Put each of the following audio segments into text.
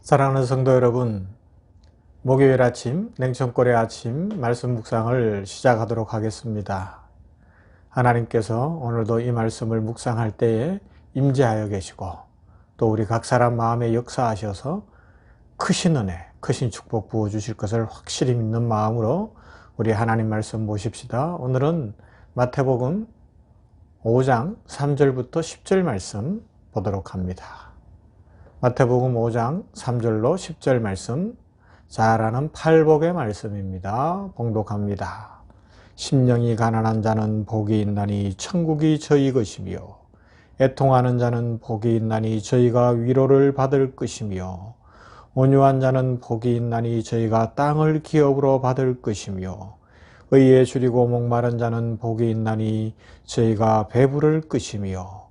사랑하는 성도 여러분, 목요일 아침 냉천골의 아침 말씀 묵상을 시작하도록 하겠습니다. 하나님께서 오늘도 이 말씀을 묵상할 때에 임재하여 계시고 또 우리 각 사람 마음에 역사하셔서 크신 은혜, 크신 축복 부어주실 것을 확실히 믿는 마음으로 우리 하나님 말씀 보십시다. 오늘은 마태복음 5장 3절부터 10절 말씀 보도록 합니다. 마태복음 5장 3절로 10절 말씀, 잘 아는 팔복의 말씀입니다. 봉독합니다. 심령이 가난한 자는 복이 있나니 천국이 저희 것이며, 애통하는 자는 복이 있나니 저희가 위로를 받을 것이며, 온유한 자는 복이 있나니 저희가 땅을 기업으로 받을 것이며, 의에 줄이고 목마른 자는 복이 있나니 저희가 배부를 것이며,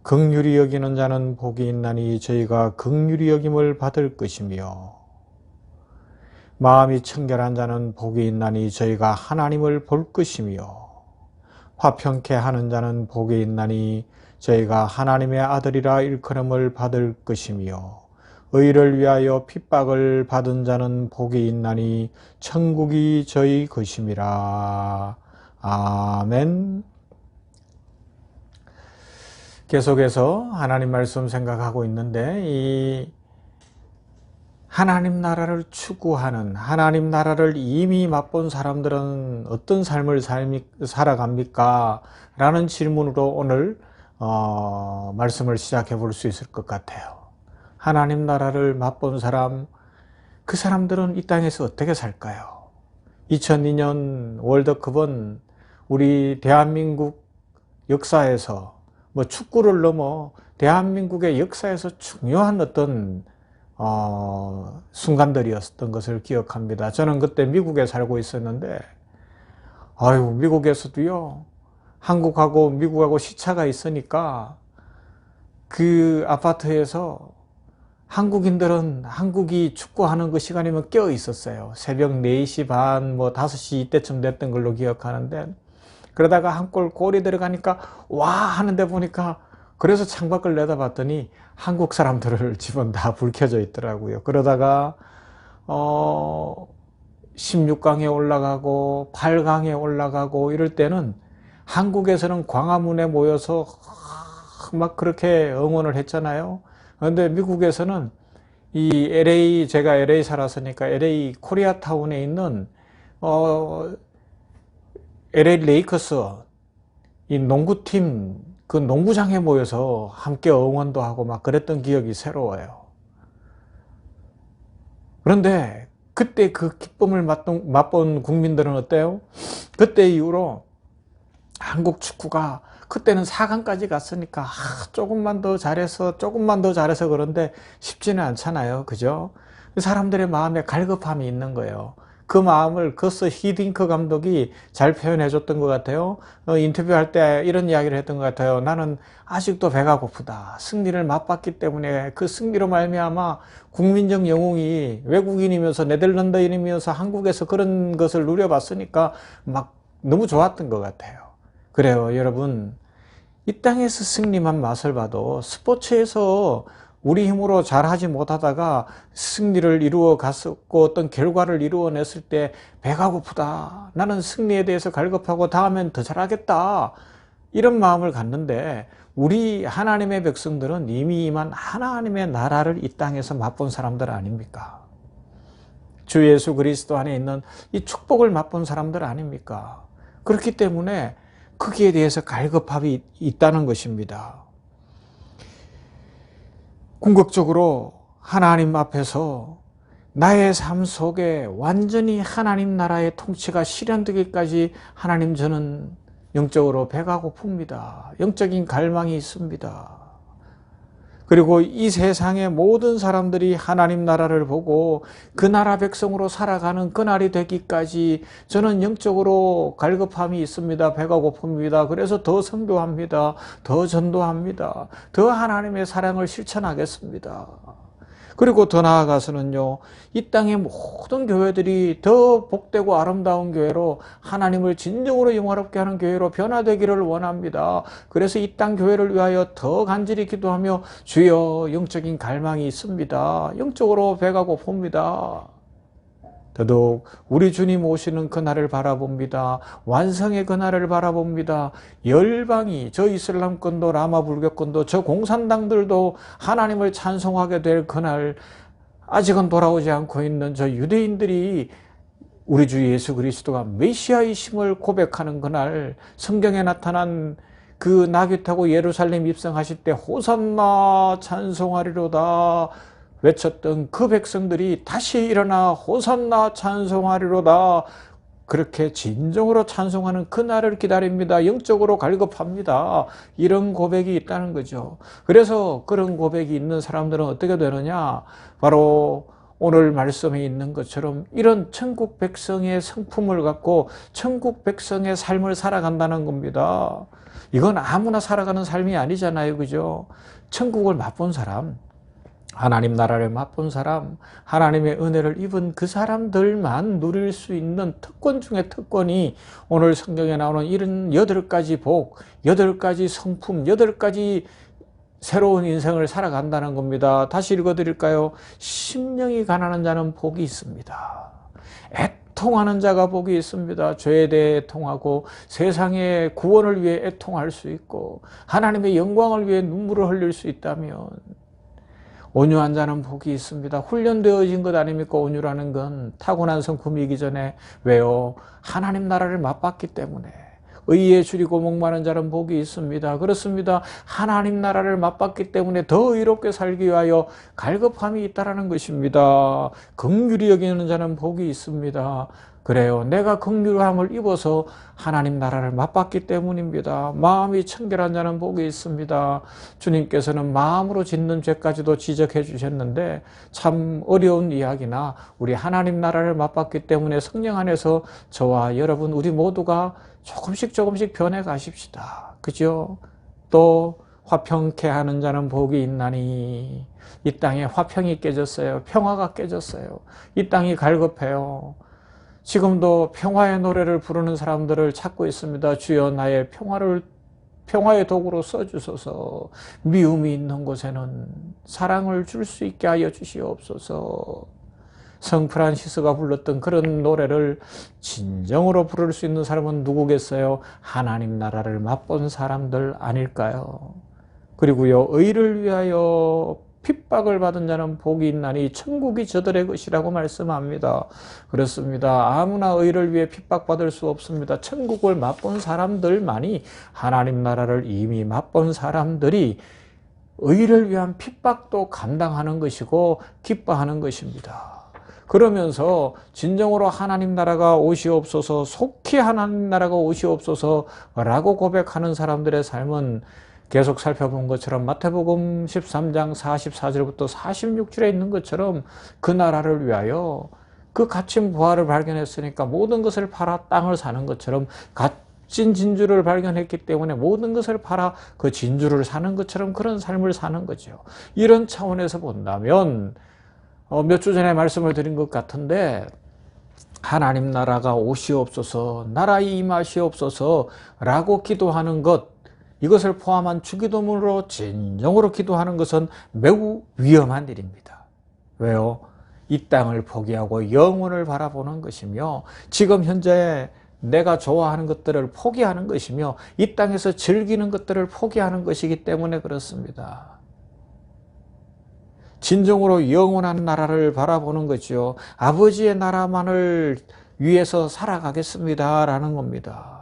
긍휼히 여기는 자는 복이 있나니 저희가 긍휼히 여김을 받을 것이며, 마음이 청결한 자는 복이 있나니 저희가 하나님을 볼 것이며, 화평케 하는 자는 복이 있나니 저희가 하나님의 아들이라 일컬음을 받을 것이며, 의를 위하여 핍박을 받은 자는 복이 있나니 천국이 저희 것임이라. 아멘. 계속해서 하나님 말씀 생각하고 있는데, 이 하나님 나라를 추구하는, 하나님 나라를 이미 맛본 사람들은 어떤 삶을 살아갑니까? 라는 질문으로 오늘 말씀을 시작해 볼 수 있을 것 같아요. 하나님 나라를 맛본 사람, 그 사람들은 이 땅에서 어떻게 살까요? 2002년 월드컵은 우리 대한민국 역사에서 축구를 넘어 대한민국의 역사에서 중요한 어떤 순간들이었던 것을 기억합니다. 저는 그때 미국에 살고 있었는데, 미국에서도요, 한국하고 미국하고 시차가 있으니까 그 아파트에서 한국인들은 한국이 축구하는 그 시간이면 깨어 있었어요. 새벽 4시 반, 5시 이때쯤 됐던 걸로 기억하는데, 그러다가 한 골이 들어가니까 와 하는데 보니까, 그래서 창밖을 내다봤더니 한국 사람들을 집은 다 불 켜져 있더라고요. 그러다가 16강에 올라가고 8강에 올라가고 이럴 때는 한국에서는 광화문에 모여서 막 그렇게 응원을 했잖아요. 그런데 미국에서는 이 LA, 제가 LA 살았으니까 LA 코리아타운에 있는 LA 레이커스 이 농구팀 그 농구장에 모여서 함께 응원도 하고 막 그랬던 기억이 새로워요. 그런데 그때 그 기쁨을 맛본 국민들은 어때요? 그때 이후로 한국 축구가, 그때는 4강까지 갔으니까 조금만 더 잘해서 그런데 쉽지는 않잖아요. 그죠? 사람들의 마음에 갈급함이 있는 거예요. 그 마음을 거스 히딩크 감독이 잘 표현해 줬던 것 같아요. 인터뷰할 때 이런 이야기를 했던 것 같아요. 나는 아직도 배가 고프다. 승리를 맛봤기 때문에 그 승리로 말미암아 국민적 영웅이, 외국인이면서 네덜란드인이면서 한국에서 그런 것을 누려봤으니까 막 너무 좋았던 것 같아요. 그래요, 여러분. 이 땅에서 승리만 맛을 봐도 스포츠에서 우리 힘으로 잘하지 못하다가 승리를 이루어 갔었고 어떤 결과를 이루어냈을 때 배가 고프다. 나는 승리에 대해서 갈급하고 다음엔 더 잘하겠다. 이런 마음을 갖는데, 우리 하나님의 백성들은 이미 임한 하나님의 나라를 이 땅에서 맛본 사람들 아닙니까? 주 예수 그리스도 안에 있는 이 축복을 맛본 사람들 아닙니까? 그렇기 때문에 거기에 대해서 갈급함이 있다는 것입니다. 궁극적으로 하나님 앞에서 나의 삶 속에 완전히 하나님 나라의 통치가 실현되기까지 하나님, 저는 영적으로 배가 고픕니다. 영적인 갈망이 있습니다. 그리고 이 세상의 모든 사람들이 하나님 나라를 보고 그 나라 백성으로 살아가는 그날이 되기까지 저는 영적으로 갈급함이 있습니다. 배가 고픕니다. 그래서 더 선교합니다. 더 전도합니다. 더 하나님의 사랑을 실천하겠습니다. 그리고 더 나아가서는요, 이 땅의 모든 교회들이 더 복되고 아름다운 교회로 하나님을 진정으로 영화롭게 하는 교회로 변화되기를 원합니다. 그래서 이 땅 교회를 위하여 더 간절히 기도하며 주여 영적인 갈망이 있습니다. 영적으로 배가 고픕니다. 더더욱 우리 주님 오시는 그날을 바라봅니다. 완성의 그날을 바라봅니다. 열방이, 저 이슬람권도 라마 불교권도 저 공산당들도 하나님을 찬송하게 될 그날, 아직은 돌아오지 않고 있는 저 유대인들이 우리 주 예수 그리스도가 메시아이심을 고백하는 그날, 성경에 나타난 그 나귀 타고 예루살렘 입성하실 때 호산나 찬송하리로다 외쳤던 그 백성들이 다시 일어나 호산나 찬송하리로다 그렇게 진정으로 찬송하는 그날을 기다립니다. 영적으로 갈급합니다. 이런 고백이 있다는 거죠. 그래서 그런 고백이 있는 사람들은 어떻게 되느냐, 바로 오늘 말씀에 있는 것처럼 이런 천국 백성의 성품을 갖고 천국 백성의 삶을 살아간다는 겁니다. 이건 아무나 살아가는 삶이 아니잖아요, 그죠? 천국을 맛본 사람, 하나님 나라를 맛본 사람, 하나님의 은혜를 입은 그 사람들만 누릴 수 있는 특권 중에 특권이 오늘 성경에 나오는 이런 8가지 복, 8가지 성품, 8가지 새로운 인생을 살아간다는 겁니다. 다시 읽어드릴까요? 심령이 가난한 자는 복이 있습니다. 애통하는 자가 복이 있습니다. 죄에 대해 애통하고 세상의 구원을 위해 애통할 수 있고 하나님의 영광을 위해 눈물을 흘릴 수 있다면, 온유한 자는 복이 있습니다. 훈련되어진 것 아닙니까? 온유라는 건 타고난 성품이기 전에. 왜요? 하나님 나라를 맛봤기 때문에. 의에 줄이고 목마른 자는 복이 있습니다. 그렇습니다. 하나님 나라를 맛봤기 때문에 더 의롭게 살기 위하여 갈급함이 있다는 것입니다. 긍휼히 여기는 자는 복이 있습니다. 그래요. 내가 긍휼함을 입어서 하나님 나라를 맛봤기 때문입니다. 마음이 청결한 자는 복이 있습니다. 주님께서는 마음으로 짓는 죄까지도 지적해 주셨는데 참 어려운 이야기나 우리 하나님 나라를 맛봤기 때문에 성령 안에서 저와 여러분 우리 모두가 조금씩 변해 가십시다. 그죠? 또 화평케 하는 자는 복이 있나니. 이 땅에 화평이 깨졌어요. 평화가 깨졌어요. 이 땅이 갈급해요. 지금도 평화의 노래를 부르는 사람들을 찾고 있습니다. 주여 나의 평화의 도구로 써주소서. 미움이 있는 곳에는 사랑을 줄 수 있게 하여 주시옵소서. 성 프란시스가 불렀던 그런 노래를 진정으로 부를 수 있는 사람은 누구겠어요? 하나님 나라를 맛본 사람들 아닐까요? 그리고요, 의를 위하여 핍박을 받은 자는 복이 있나니 천국이 저들의 것이라고 말씀합니다. 그렇습니다. 아무나 의를 위해 핍박받을 수 없습니다. 천국을 맛본 사람들만이, 하나님 나라를 이미 맛본 사람들이 의를 위한 핍박도 감당하는 것이고 기뻐하는 것입니다. 그러면서 진정으로 하나님 나라가 오시옵소서, 속히 하나님 나라가 오시옵소서라고 고백하는 사람들의 삶은 계속 살펴본 것처럼 마태복음 13장 44절부터 46절에 있는 것처럼 그 나라를 위하여 그 갇힌 부활을 발견했으니까 모든 것을 팔아 땅을 사는 것처럼, 갇힌 진주를 발견했기 때문에 모든 것을 팔아 그 진주를 사는 것처럼 그런 삶을 사는 거죠. 이런 차원에서 본다면 몇 주 전에 말씀을 드린 것 같은데, 하나님 나라가 오시옵소서, 나라의 임하시옵소서 라고 기도하는 것, 이것을 포함한 주기도문으로 진정으로 기도하는 것은 매우 위험한 일입니다. 왜요? 이 땅을 포기하고 영혼을 바라보는 것이며, 지금 현재 내가 좋아하는 것들을 포기하는 것이며, 이 땅에서 즐기는 것들을 포기하는 것이기 때문에 그렇습니다. 진정으로 영원한 나라를 바라보는 거죠. 아버지의 나라만을 위해서 살아가겠습니다 라는 겁니다.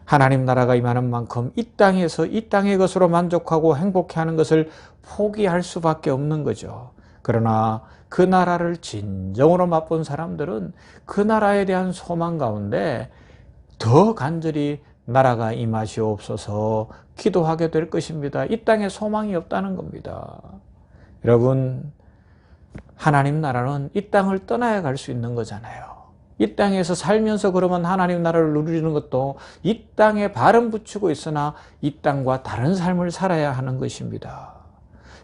하나님 나라가 임하는 만큼 이 땅에서 이 땅의 것으로 만족하고 행복해하는 것을 포기할 수밖에 없는 거죠. 그러나 그 나라를 진정으로 맛본 사람들은 그 나라에 대한 소망 가운데 더 간절히 나라가 임하시옵소서 기도하게 될 것입니다. 이 땅에 소망이 없다는 겁니다. 여러분, 하나님 나라는 이 땅을 떠나야 갈 수 있는 거잖아요. 이 땅에서 살면서 그러면 하나님 나라를 누리는 것도 이 땅에 발은 붙이고 있으나 이 땅과 다른 삶을 살아야 하는 것입니다.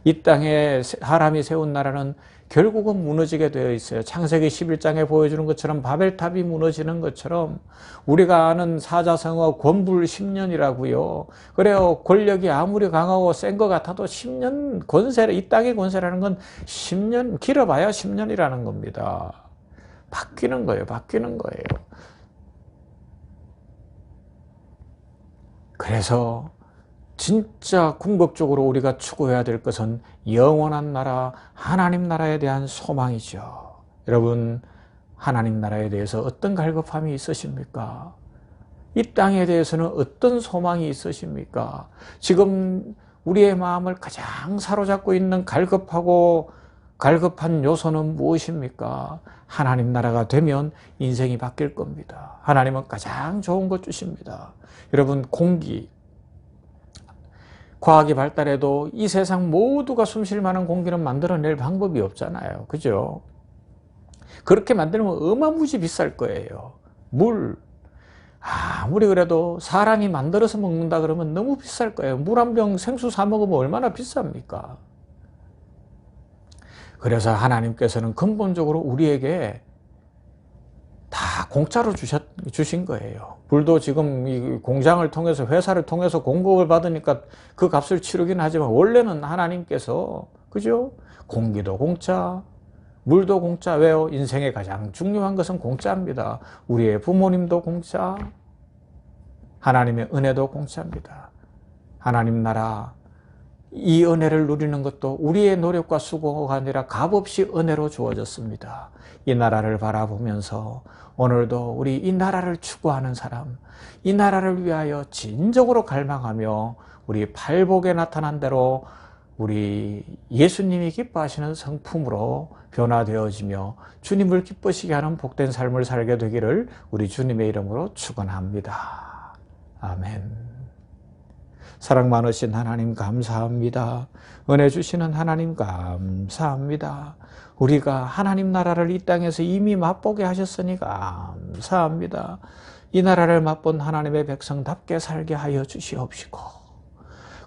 이 땅에 사람이 세운 나라는 결국은 무너지게 되어 있어요. 창세기 11장에 보여주는 것처럼 바벨탑이 무너지는 것처럼 우리가 아는 사자성어 권불 10년이라고요. 그래요. 권력이 아무리 강하고 센 것 같아도 10년 권세, 이 땅의 권세라는 건 10년, 길어봐야 10년이라는 겁니다. 바뀌는 거예요. 바뀌는 거예요. 그래서 진짜 궁극적으로 우리가 추구해야 될 것은 영원한 나라, 하나님 나라에 대한 소망이죠. 여러분, 하나님 나라에 대해서 어떤 갈급함이 있으십니까? 이 땅에 대해서는 어떤 소망이 있으십니까? 지금 우리의 마음을 가장 사로잡고 있는 갈급한 요소는 무엇입니까? 하나님 나라가 되면 인생이 바뀔 겁니다. 하나님은 가장 좋은 것 주십니다. 여러분, 공기, 과학이 발달해도 이 세상 모두가 숨쉴 만한 공기는 만들어낼 방법이 없잖아요. 그죠? 그렇게 만들면 어마무지 비쌀 거예요. 물, 아무리 그래도 사람이 만들어서 먹는다 그러면 너무 비쌀 거예요. 물 한 병 생수 사 먹으면 얼마나 비쌉니까? 그래서 하나님께서는 근본적으로 우리에게 다 공짜로 주신 거예요. 불도 지금 이 공장을 통해서, 회사를 통해서 공급을 받으니까 그 값을 치르긴 하지만 원래는 하나님께서, 그죠? 공기도 공짜, 물도 공짜. 왜요? 인생에 가장 중요한 것은 공짜입니다. 우리의 부모님도 공짜, 하나님의 은혜도 공짜입니다. 하나님 나라, 이 은혜를 누리는 것도 우리의 노력과 수고가 아니라 값없이 은혜로 주어졌습니다. 이 나라를 바라보면서 오늘도 우리 이 나라를 추구하는 사람, 이 나라를 위하여 진정으로 갈망하며 우리 팔복에 나타난 대로 우리 예수님이 기뻐하시는 성품으로 변화되어지며 주님을 기쁘시게 하는 복된 삶을 살게 되기를 우리 주님의 이름으로 축원합니다. 아멘. 사랑 많으신 하나님 감사합니다. 은혜 주시는 하나님 감사합니다. 우리가 하나님 나라를 이 땅에서 이미 맛보게 하셨으니 감사합니다. 이 나라를 맛본 하나님의 백성답게 살게 하여 주시옵시고,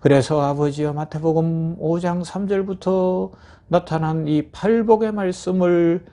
그래서 아버지여 마태복음 5장 3절부터 나타난 이 팔복의 말씀을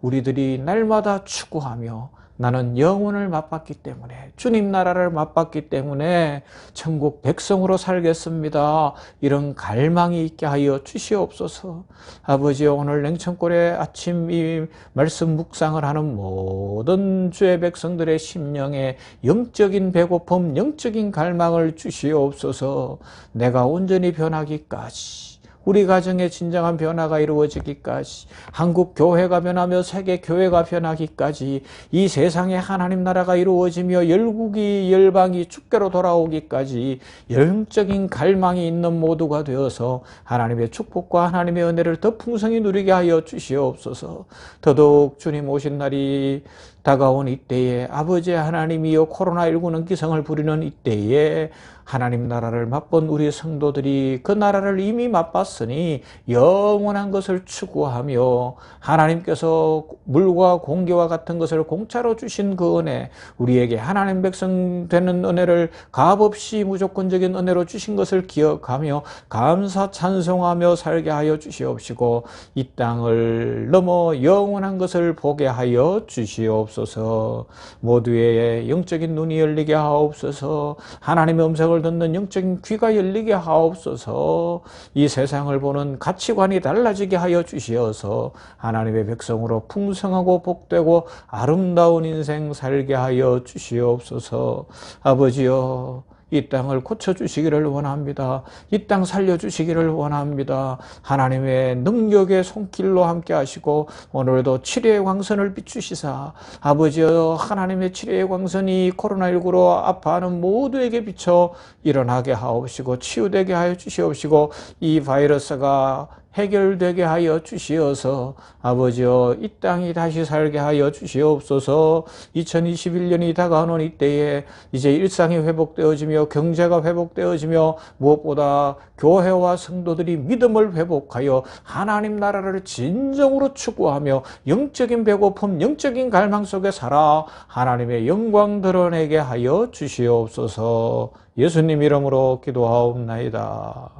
우리들이 날마다 추구하며 나는 영혼을 맛봤기 때문에, 주님 나라를 맛봤기 때문에 천국 백성으로 살겠습니다, 이런 갈망이 있게 하여 주시옵소서. 아버지여, 오늘 냉천골의 아침 이 말씀 묵상을 하는 모든 주의 백성들의 심령에 영적인 배고픔, 영적인 갈망을 주시옵소서. 내가 온전히 변하기까지, 우리 가정의 진정한 변화가 이루어지기까지, 한국 교회가 변하며 세계 교회가 변하기까지, 이 세상에 하나님 나라가 이루어지며 열국이 열방이 주께로 돌아오기까지 영적인 갈망이 있는 모두가 되어서 하나님의 축복과 하나님의 은혜를 더 풍성히 누리게 하여 주시옵소서. 더더욱 주님 오신 날이 다가온 이때에, 아버지 하나님이여, 코로나19는 기성을 부리는 이때에 하나님 나라를 맛본 우리 성도들이 그 나라를 이미 맛봤으니 영원한 것을 추구하며 하나님께서 물과 공기와 같은 것을 공짜로 주신 그 은혜, 우리에게 하나님 백성 되는 은혜를 값없이 무조건적인 은혜로 주신 것을 기억하며 감사 찬송하며 살게 하여 주시옵시고, 이 땅을 넘어 영원한 것을 보게 하여 주시옵소서. 모두의 영적인 눈이 열리게 하옵소서. 하나님의 음성을 듣는 영적인 귀가 열리게 하옵소서. 이 세상을 보는 가치관이 달라지게 하여 주시어서 하나님의 백성으로 풍성하고 복되고 아름다운 인생 살게 하여 주시옵소서. 아버지여, 이 땅을 고쳐주시기를 원합니다. 이 땅 살려주시기를 원합니다. 하나님의 능력의 손길로 함께 하시고 오늘도 치료의 광선을 비추시사, 아버지여, 하나님의 치료의 광선이 코로나19로 아파하는 모두에게 비춰 일어나게 하옵시고 치유되게 하여 주시옵시고, 이 바이러스가 해결되게 하여 주시어서 아버지여, 이 땅이 다시 살게 하여 주시옵소서. 2021년이 다가오는 이때에 이제 일상이 회복되어지며 경제가 회복되어지며 무엇보다 교회와 성도들이 믿음을 회복하여 하나님 나라를 진정으로 추구하며 영적인 배고픔, 영적인 갈망 속에 살아 하나님의 영광 드러내게 하여 주시옵소서. 예수님 이름으로 기도하옵나이다.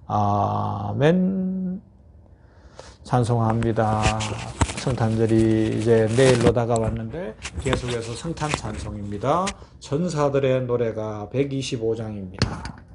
아멘. 찬송합니다. 성탄절이 이제 내일로 다가왔는데 계속해서 성탄 찬송입니다. 전사들의 노래가 125장입니다.